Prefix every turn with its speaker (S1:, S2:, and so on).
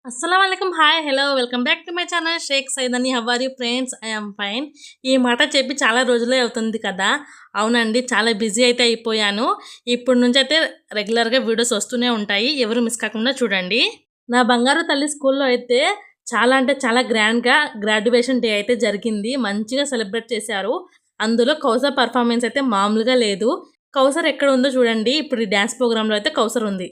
S1: అస్సలాముఅలైకుం. Hi, hello, welcome back to my channel Shaik Saidani. How are you friends? I am fine. ఈ మాట చెప్పి చాలా రోజులే అవుతుంది కదా. అవునండి, చాలా బిజీ అయితే అయిపోయాను. ఇప్పుడు నుంచి అయితే రెగ్యులర్గా వీడియోస్ వస్తూనే ఉంటాయి, ఎవరు మిస్ కాకుండా చూడండి. నా బంగారు తల్లి స్కూల్లో అయితే చాలా అంటే చాలా గ్రాండ్గా గ్రాడ్యుయేషన్ డే అయితే జరిగింది. మంచిగా సెలబ్రేట్ చేశారు. అందులో కౌసర్ పర్ఫార్మెన్స్ అయితే మామూలుగా లేదు. కౌసర్ ఎక్కడ ఉందో చూడండి. ఇప్పుడు ఈ డ్యాన్స్ ప్రోగ్రాంలో అయితే కౌసర్ ఉంది.